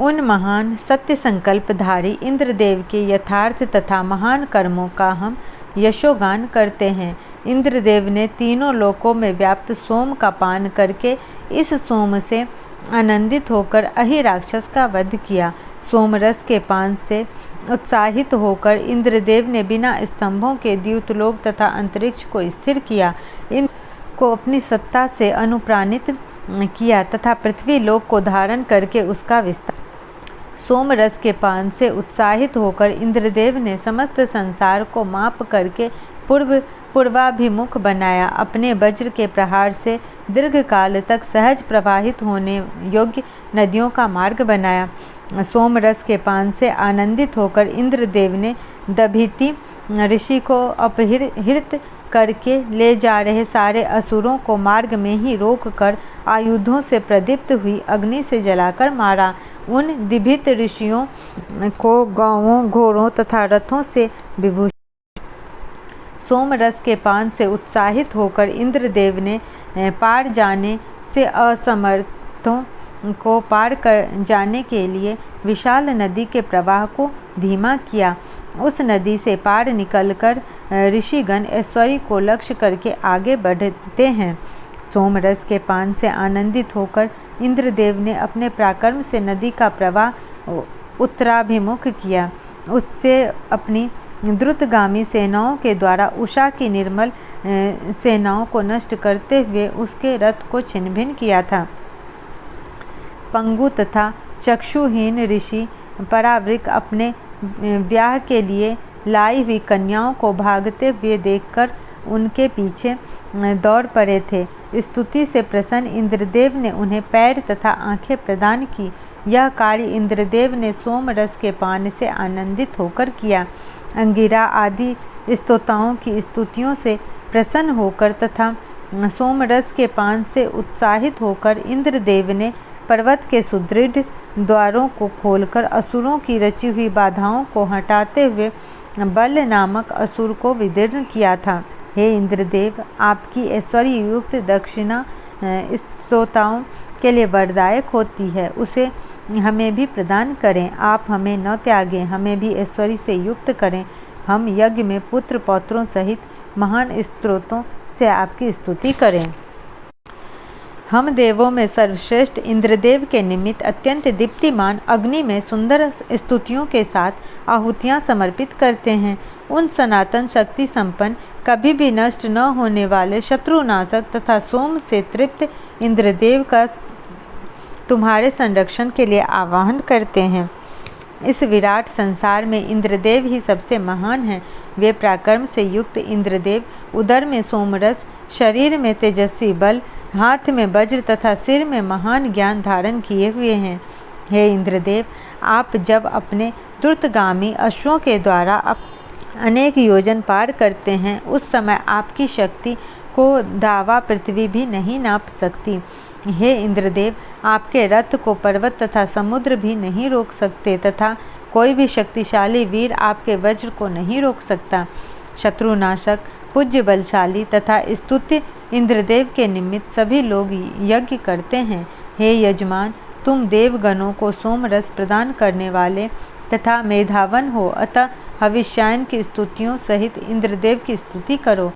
उन महान सत्य संकल्पधारी इंद्रदेव के यथार्थ तथा महान कर्मों का हम यशोगान करते हैं। इंद्रदेव ने तीनों लोकों में व्याप्त सोम का पान करके इस सोम से आनंदित होकर अहि राक्षस का वध किया। सोमरस के पान से उत्साहित होकर इंद्रदेव ने बिना स्तंभों के द्यूतलोक तथा अंतरिक्ष को स्थिर किया, इनको अपनी सत्ता से अनुप्राणित किया तथा पृथ्वी लोक को धारण करके उसका विस्तार। सोमरस के पान से उत्साहित होकर इंद्रदेव ने समस्त संसार को माप करके पूर्वाभिमुख बनाया। अपने वज्र के प्रहार से दीर्घ काल तक सहज प्रवाहित होने योग्य नदियों का मार्ग बनाया। सोमरस के पान से आनंदित होकर इंद्रदेव ने दधीचि ऋषि को अपहृत करके ले जा रहे सारे असुरों को मार्ग में ही रोककर आयुधों से प्रदीप्त हुई अग्नि से जलाकर मारा। उन दीभित ऋषियों को गांवों, घोड़ों तथा रथों से विभूषित। सोमरस के पान से उत्साहित होकर इंद्रदेव ने पार जाने से असमर्थों को पार कर जाने के लिए विशाल नदी के प्रवाह को धीमा किया। उस नदी से पार निकलकर ऋषिगण ऐश्वर्य को लक्ष्य करके आगे बढ़ते हैं। सोमरस के पान से आनंदित होकर इंद्रदेव ने अपने पराक्रम से नदी का प्रवाह उत्तराभिमुख किया। उससे अपनी द्रुतगामी सेनाओं के द्वारा उषा की निर्मल सेनाओं को नष्ट करते हुए उसके रथ को छिन्न-भिन्न किया था। पंगु तथा चक्षुहीन ऋषि परावृक अपने ब्याह के लिए लाई हुई कन्याओं को भागते हुए देखकर उनके पीछे दौड़ पड़े थे। स्तुति से प्रसन्न इंद्रदेव ने उन्हें पैर तथा आंखें प्रदान की। यह कार्य इंद्रदेव ने सोमरस के पान से आनंदित होकर किया। अंगिरा आदि स्तोताओं की स्तुतियों से प्रसन्न होकर तथा सोमरस के पान से उत्साहित होकर इंद्रदेव ने पर्वत के सुदृढ़ द्वारों को खोलकर असुरों की रची हुई बाधाओं को हटाते हुए बल नामक असुर को विदीर्ण किया था। हे इंद्रदेव, आपकी ऐश्वर्य युक्त दक्षिणा स्तोताओं के लिए वरदायक होती है, उसे हमें भी प्रदान करें। आप हमें न त्यागें, हमें भी ऐश्वर्य से युक्त करें। हम यज्ञ में पुत्र पौत्रों सहित महान स्तोत्रों से आपकी स्तुति करें। हम देवों में सर्वश्रेष्ठ इंद्रदेव के निमित्त अत्यंत दीप्तिमान अग्नि में सुंदर स्तुतियों के साथ आहुतियाँ समर्पित करते हैं। उन सनातन शक्ति संपन्न, कभी भी नष्ट न होने वाले शत्रुनाशक तथा सोम से तृप्त इंद्रदेव का तुम्हारे संरक्षण के लिए आवाहन करते हैं। इस विराट संसार में इंद्रदेव ही सबसे महान हैं। वे पराक्रम से युक्त इंद्रदेव उदर में सोमरस, शरीर में तेजस्वी बल, हाथ में वज्र तथा सिर में महान ज्ञान धारण किए हुए हैं। हे इंद्रदेव, आप जब अपने द्रुतगामी अश्वों के द्वारा अनेक योजन पार करते हैं, उस समय आपकी शक्ति को दावा पृथ्वी भी नहीं नाप सकती। हे इंद्रदेव, आपके रथ को पर्वत तथा समुद्र भी नहीं रोक सकते तथा कोई भी शक्तिशाली वीर आपके वज्र को नहीं रोक सकता। शत्रुनाशक, पूज्य, बलशाली तथा स्तुत्य इंद्रदेव के निमित्त सभी लोग यज्ञ करते हैं। हे यजमान, तुम देवगणों को सोमरस प्रदान करने वाले तथा मेधावन हो, अतः हविष्यायन की स्तुतियों सहित इंद्रदेव की स्तुति करो।